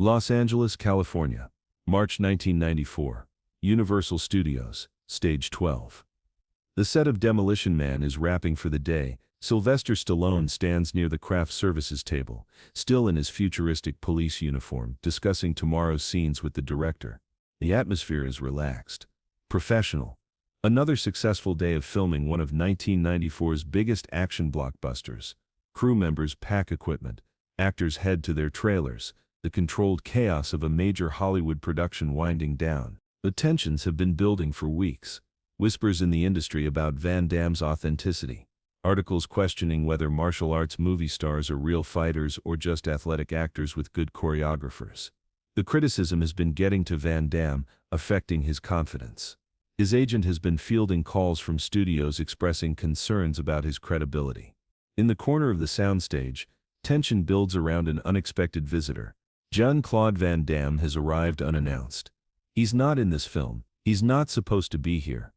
Los Angeles, California, March 1994. Universal Studios, Stage 12. The set of Demolition Man is wrapping for the day. Sylvester Stallone stands near the craft services table, still in his futuristic police uniform, discussing tomorrow's scenes with the director. The atmosphere is relaxed, professional. Another successful day of filming one of 1994's biggest action blockbusters. Crew members pack equipment, actors head to their trailers, the controlled chaos of a major Hollywood production winding down. The tensions have been building for weeks. Whispers in the industry about Van Damme's authenticity. Articles questioning whether martial arts movie stars are real fighters or just athletic actors with good choreographers. The criticism has been getting to Van Damme, affecting his confidence. His agent has been fielding calls from studios expressing concerns about his credibility. In the corner of the soundstage, tension builds around an unexpected visitor. Jean-Claude Van Damme has arrived unannounced. He's not in this film. He's not supposed to be here.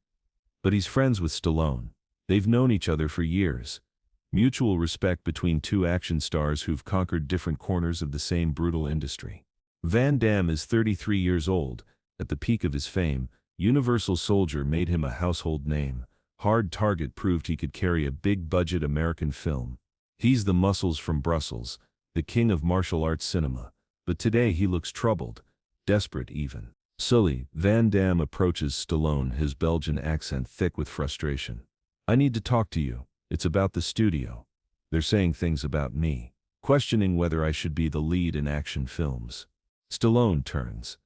But he's friends with Stallone. They've known each other for years. Mutual respect between two action stars who've conquered different corners of the same brutal industry. Van Damme is 33 years old. At the peak of his fame, Universal Soldier made him a household name. Hard Target proved he could carry a big-budget American film. He's the muscles from Brussels, the king of martial arts cinema. But today he looks troubled, desperate even. Sully, Van Damme approaches Stallone, his Belgian accent thick with frustration. "I need to talk to you. It's about the studio. They're saying things about me, questioning whether I should be the lead in action films." Stallone turns,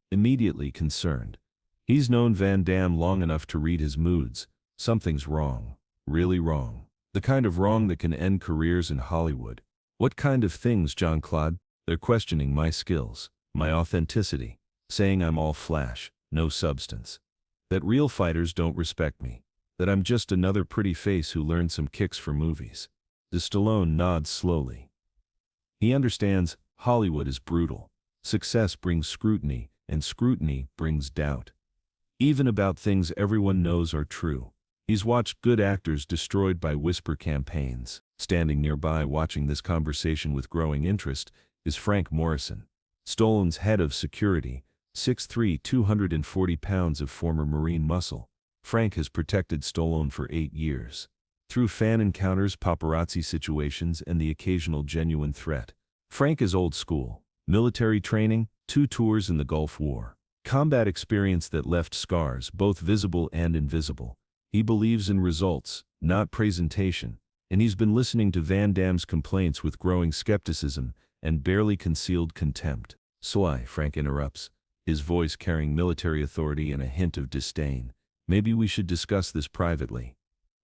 immediately concerned. He's known Van Damme long enough to read his moods. Something's wrong, really wrong. The kind of wrong that can end careers in Hollywood. "What kind of things, Jean-Claude?" "They're questioning my skills, my authenticity, saying I'm all flash, no substance. That real fighters don't respect me. That I'm just another pretty face who learned some kicks for movies." The Stallone nods slowly. He understands Hollywood is brutal. Success brings scrutiny, and scrutiny brings doubt. Even about things everyone knows are true. He's watched good actors destroyed by whisper campaigns. Standing nearby watching this conversation with growing interest is Frank Morrison, Stallone's head of security, 6'3", 240 pounds of former Marine muscle. Frank has protected Stallone for 8 years. Through fan encounters, paparazzi situations, and the occasional genuine threat. Frank is old school. Military training, 2 tours in the Gulf War. Combat experience that left scars, both visible and invisible. He believes in results, not presentation, and he's been listening to Van Damme's complaints with growing skepticism and barely concealed contempt. "Sly," Frank interrupts, his voice carrying military authority and a hint of disdain. "Maybe we should discuss this privately,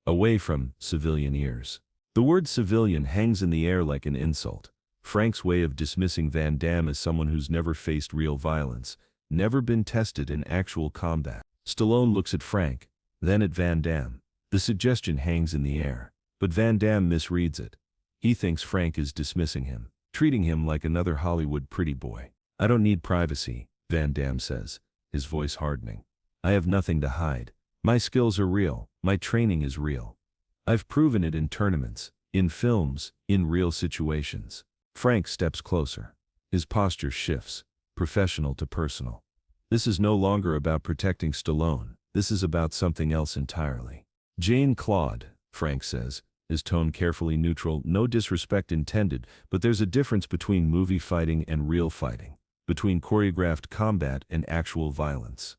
away from civilian ears." The word civilian hangs in the air like an insult. Frank's way of dismissing Van Damme as someone who's never faced real violence, never been tested in actual combat. Stallone looks at Frank, then at Van Damme. The suggestion hangs in the air, but Van Damme misreads it. He thinks Frank is dismissing him, treating him like another Hollywood pretty boy. "I don't need privacy," Van Damme says, his voice hardening. "I have nothing to hide. My skills are real, my training is real. I've proven it in tournaments, in films, in real situations." Frank steps closer. His posture shifts, professional to personal. This is no longer about protecting Stallone. This is about something else entirely. "Jean-Claude," Frank says, his tone carefully neutral, no disrespect intended, but there's a difference between movie fighting and real fighting, between choreographed combat and actual violence.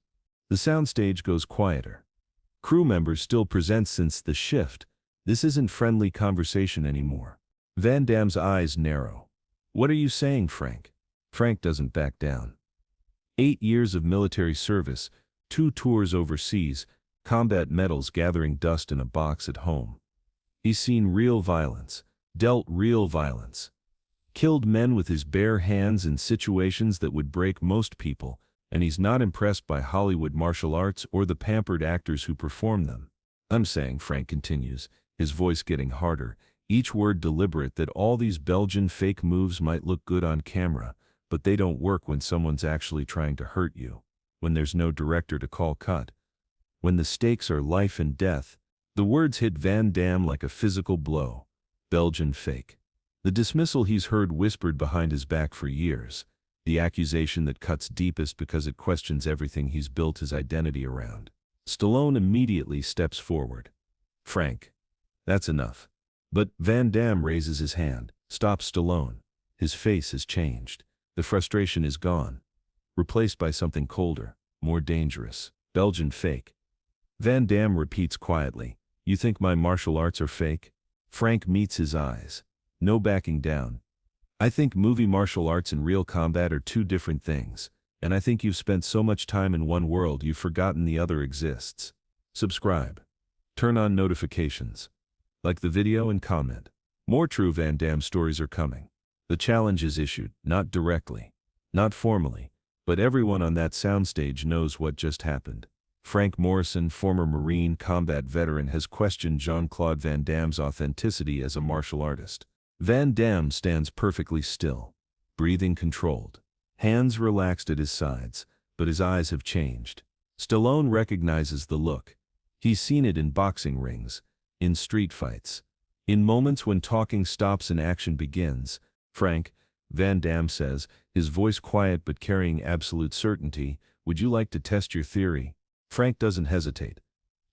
The soundstage goes quieter. Crew members still present since the shift. This isn't friendly conversation anymore. Van Damme's eyes narrow. "What are you saying, Frank?" Frank doesn't back down. 8 years of military service, 2 tours overseas, combat medals gathering dust in a box at home. He's seen real violence, dealt real violence. Killed men with his bare hands in situations that would break most people, and he's not impressed by Hollywood martial arts or the pampered actors who perform them. "I'm saying," Frank continues, his voice getting harder, each word deliberate, "that all these Belgian fake moves might look good on camera, but they don't work when someone's actually trying to hurt you, when there's no director to call cut, when the stakes are life and death." The words hit Van Damme like a physical blow. Belgian fake. The dismissal he's heard whispered behind his back for years. The accusation that cuts deepest because it questions everything he's built his identity around. Stallone immediately steps forward. "Frank, that's enough." But Van Damme raises his hand, stops Stallone. His face has changed. The frustration is gone, replaced by something colder, more dangerous. "Belgian fake." Van Damme repeats quietly, "You think my martial arts are fake?" Frank meets his eyes. No backing down. "I think movie martial arts and real combat are two different things, and I think you've spent so much time in one world you've forgotten the other exists." Subscribe. Turn on notifications. Like the video and comment. More true Van Damme stories are coming. The challenge is issued, not directly, not formally, but everyone on that soundstage knows what just happened. Frank Morrison, former Marine combat veteran, has questioned Jean-Claude Van Damme's authenticity as a martial artist. Van Damme stands perfectly still, breathing controlled, hands relaxed at his sides, but his eyes have changed. Stallone recognizes the look. He's seen it in boxing rings, in street fights, in moments when talking stops and action begins. "Frank," Van Damme says, his voice quiet but carrying absolute certainty, "would you like to test your theory?" Frank doesn't hesitate.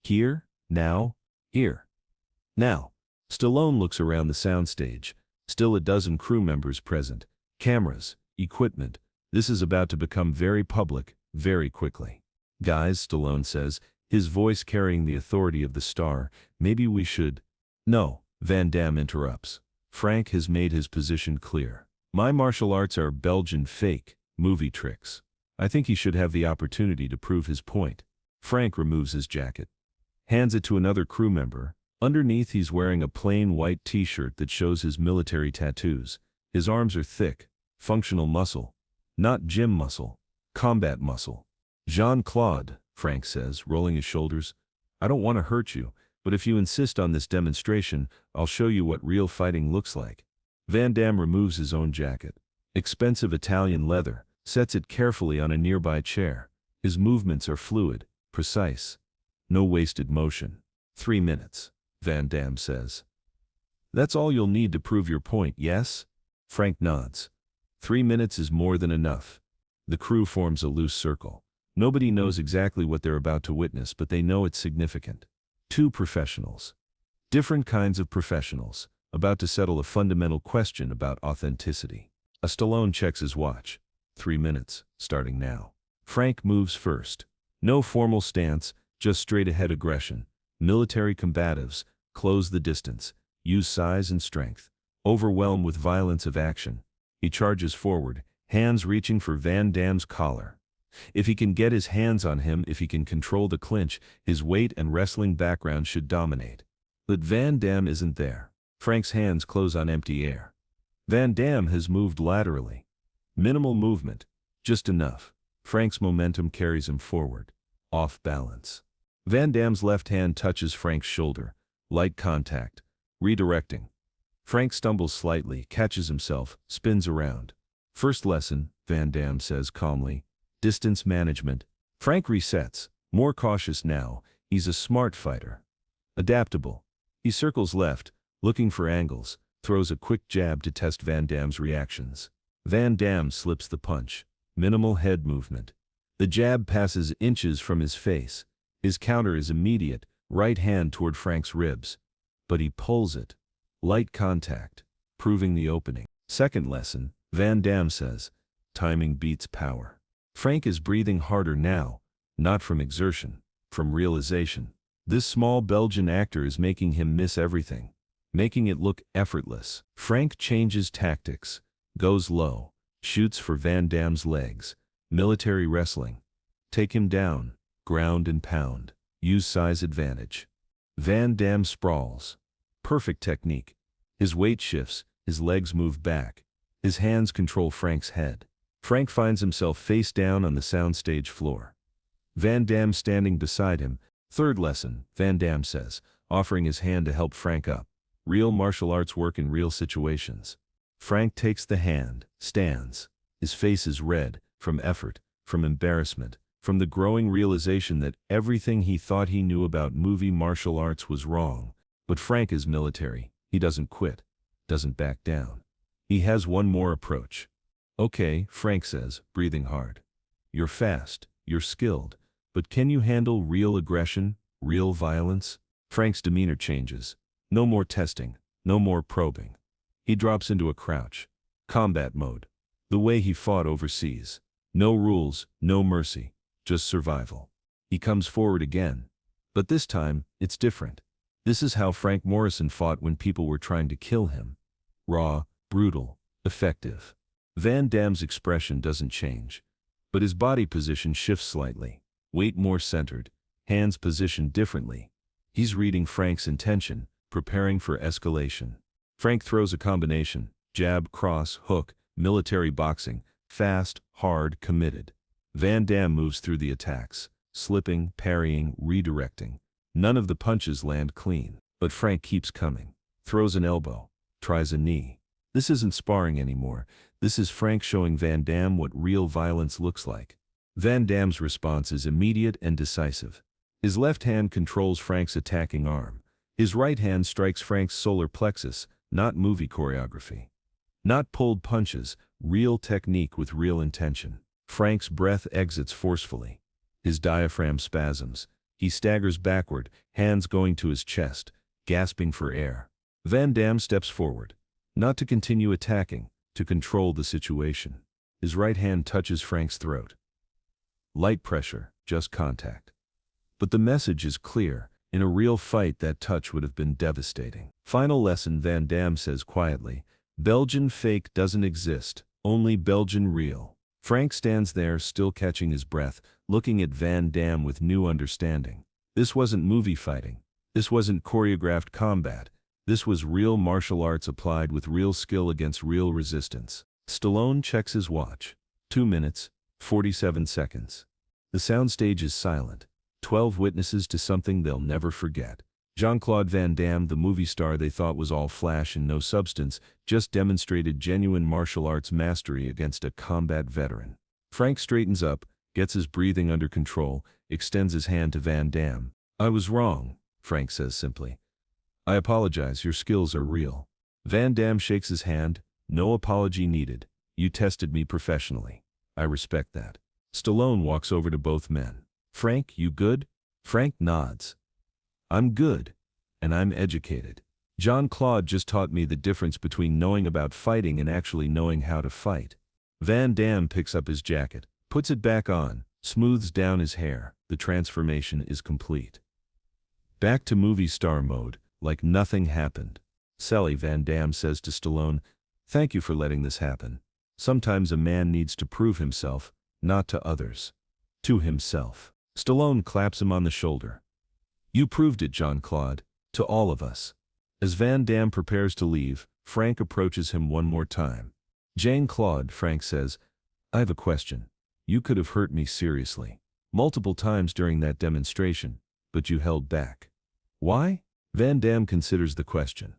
"Here? Now? Here? Now." Stallone looks around the soundstage. Still a dozen crew members present. Cameras, equipment. This is about to become very public, very quickly. "Guys," Stallone says, his voice carrying the authority of the star, "maybe we should—" "No," Van Damme interrupts. Frank has made his position clear. "My martial arts are Belgian fake, movie tricks." I think he should have the opportunity to prove his point. Frank removes his jacket, hands it to another crew member. Underneath he's wearing a plain white t-shirt that shows his military tattoos. His arms are thick, functional muscle. Not gym muscle, combat muscle. "Jean-Claude," Frank says, rolling his shoulders, "I don't want to hurt you, but if you insist on this demonstration, I'll show you what real fighting looks like." Van Damme removes his own jacket. Expensive Italian leather, sets it carefully on a nearby chair. His movements are fluid, precise. No wasted motion. 3 minutes, Van Damme says. "That's all you'll need to prove your point, yes?" Frank nods. 3 minutes is more than enough. The crew forms a loose circle. Nobody knows exactly what they're about to witness, but they know it's significant. Two professionals. Different kinds of professionals, about to settle a fundamental question about authenticity. Stallone checks his watch. 3 minutes, starting now. Frank moves first. No formal stance, just straight-ahead aggression. Military combatives, close the distance, use size and strength, overwhelm with violence of action. He charges forward, hands reaching for Van Damme's collar. If he can get his hands on him, if he can control the clinch, his weight and wrestling background should dominate. But Van Damme isn't there. Frank's hands close on empty air. Van Damme has moved laterally. Minimal movement, just enough. Frank's momentum carries him forward. Off balance. Van Damme's left hand touches Frank's shoulder. Light contact. Redirecting. Frank stumbles slightly, catches himself, spins around. "First lesson," Van Damme says calmly. "Distance management." Frank resets. More cautious now. He's a smart fighter. Adaptable. He circles left, looking for angles, throws a quick jab to test Van Damme's reactions. Van Damme slips the punch. Minimal head movement. The jab passes inches from his face. His counter is immediate, right hand toward Frank's ribs. But he pulls it. Light contact, proving the opening. Second lesson, Van Damme says, timing beats power. Frank is breathing harder now, not from exertion, from realization. This small Belgian actor is making him miss everything, making it look effortless. Frank changes tactics, goes low, shoots for Van Damme's legs. Military wrestling. Take him down, ground and pound. Use size advantage. Van Damme sprawls. Perfect technique. His weight shifts, his legs move back. His hands control Frank's head. Frank finds himself face down on the soundstage floor. Van Damme standing beside him. Third lesson, Van Damme says, offering his hand to help Frank up. Real martial arts work in real situations. Frank takes the hand, stands. His face is red, from effort, from embarrassment, from the growing realization that everything he thought he knew about movie martial arts was wrong. But Frank is military. He doesn't quit, doesn't back down. He has one more approach. Okay, Frank says, breathing hard. You're fast, you're skilled, but can you handle real aggression, real violence? Frank's demeanor changes. No more testing, no more probing. He drops into a crouch. Combat mode. The way he fought overseas. No rules, no mercy, just survival. He comes forward again. But this time, it's different. This is how Frank Morrison fought when people were trying to kill him. Raw, brutal, effective. Van Damme's expression doesn't change, but his body position shifts slightly. Weight more centered, hands positioned differently. He's reading Frank's intention, preparing for escalation. Frank throws a combination: jab, cross, hook, military boxing, fast, hard, committed. Van Damme moves through the attacks, slipping, parrying, redirecting. None of the punches land clean, but Frank keeps coming. Throws an elbow, tries a knee. This isn't sparring anymore. This is Frank showing Van Damme what real violence looks like. Van Damme's response is immediate and decisive. His left hand controls Frank's attacking arm. His right hand strikes Frank's solar plexus, not movie choreography. Not pulled punches, real technique with real intention. Frank's breath exits forcefully. His diaphragm spasms. He staggers backward, hands going to his chest, gasping for air. Van Damme steps forward. Not to continue attacking, to control the situation. His right hand touches Frank's throat. Light pressure, just contact. But the message is clear. In a real fight, that touch would have been devastating. Final lesson, Van Damme says quietly. Belgian fake doesn't exist, only Belgian real. Frank stands there, still catching his breath, looking at Van Damme with new understanding. This wasn't movie fighting. This wasn't choreographed combat. This was real martial arts applied with real skill against real resistance. Stallone checks his watch. 2 minutes, 47 seconds. The soundstage is silent. 12 witnesses to something they'll never forget. Jean-Claude Van Damme, the movie star they thought was all flash and no substance, just demonstrated genuine martial arts mastery against a combat veteran. Frank straightens up, gets his breathing under control, extends his hand to Van Damme. I was wrong, Frank says simply. I apologize, your skills are real. Van Damme shakes his hand. No apology needed. You tested me professionally. I respect that. Stallone walks over to both men. Frank, you good? Frank nods. I'm good. And I'm educated. Jean-Claude just taught me the difference between knowing about fighting and actually knowing how to fight. Van Damme picks up his jacket, puts it back on, smooths down his hair. The transformation is complete. Back to movie star mode, like nothing happened. Sally, Van Damme says to Stallone, thank you for letting this happen. Sometimes a man needs to prove himself, not to others. To himself. Stallone claps him on the shoulder. You proved it, Jean-Claude, to all of us. As Van Damme prepares to leave, Frank approaches him one more time. Jean-Claude, Frank says, I have a question. You could have hurt me seriously. Multiple times during that demonstration, but you held back. Why? Van Damme considers the question.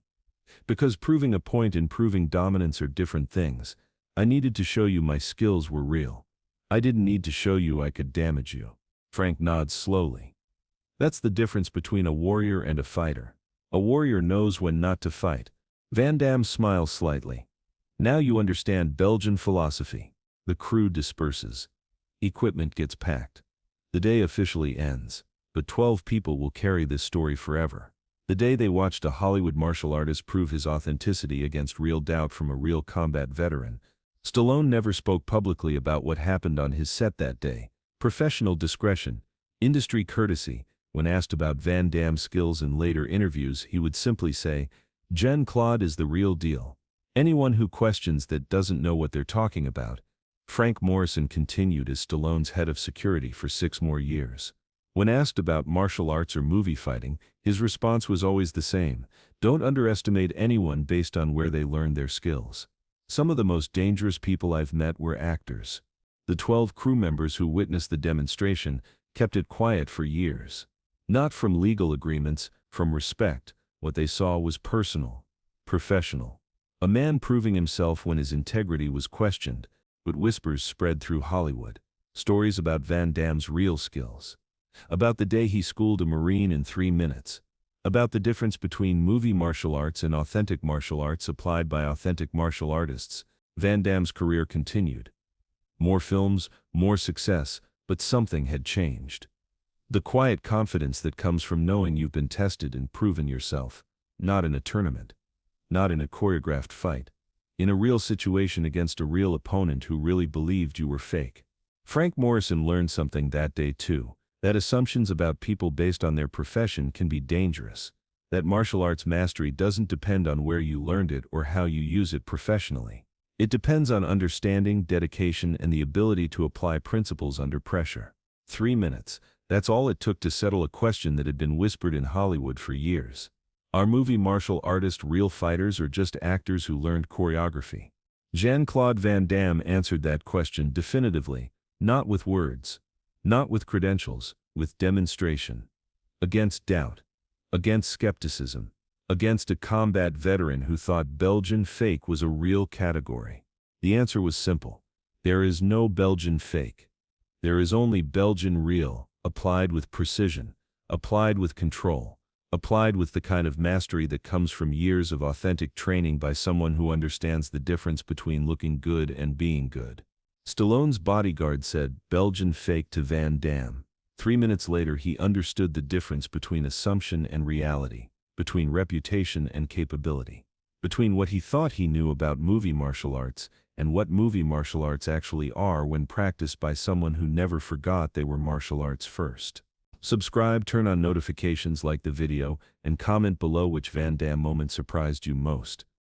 Because proving a point and proving dominance are different things. I needed to show you my skills were real. I didn't need to show you I could damage you. Frank nods slowly. That's the difference between a warrior and a fighter. A warrior knows when not to fight. Van Damme smiles slightly. Now you understand Belgian philosophy. The crew disperses. Equipment gets packed. The day officially ends, but 12 people will carry this story forever. The day they watched a Hollywood martial artist prove his authenticity against real doubt from a real combat veteran. Stallone never spoke publicly about what happened on his set that day. Professional discretion, industry courtesy. When asked about Van Damme's skills in later interviews, he would simply say, Jean-Claude is the real deal. Anyone who questions that doesn't know what they're talking about. Frank Morrison continued as Stallone's head of security for 6 more years. When asked about martial arts or movie fighting, his response was always the same. Don't underestimate anyone based on where they learned their skills. Some of the most dangerous people I've met were actors. The 12 crew members who witnessed the demonstration kept it quiet for years. Not from legal agreements, from respect. What they saw was personal, professional. A man proving himself when his integrity was questioned, but whispers spread through Hollywood. Stories about Van Damme's real skills. About the day he schooled a Marine in 3 minutes. About the difference between movie martial arts and authentic martial arts applied by authentic martial artists. Van Damme's career continued. More films, more success, but something had changed. The quiet confidence that comes from knowing you've been tested and proven yourself, not in a tournament, not in a choreographed fight, in a real situation against a real opponent who really believed you were fake. Frank Morrison learned something that day too, that assumptions about people based on their profession can be dangerous, that martial arts mastery doesn't depend on where you learned it or how you use it professionally. It depends on understanding, dedication, and the ability to apply principles under pressure. 3 minutes, that's all it took to settle a question that had been whispered in Hollywood for years. Are movie martial artists real fighters or just actors who learned choreography? Jean-Claude Van Damme answered that question definitively, not with words, not with credentials, with demonstration. Against doubt, against skepticism, against a combat veteran who thought Belgian fake was a real category. The answer was simple. There is no Belgian fake. There is only Belgian real, applied with precision, applied with control, applied with the kind of mastery that comes from years of authentic training by someone who understands the difference between looking good and being good. Stallone's Bodyguard said Belgian fake to Van Damme. 3 minutes later he understood the difference between assumption and reality, between reputation and capability, between what he thought he knew about movie martial arts and what movie martial arts actually are when practiced by someone who never forgot they were martial arts first. Subscribe, turn on notifications, like the video, and comment below which Van Damme moment surprised you most.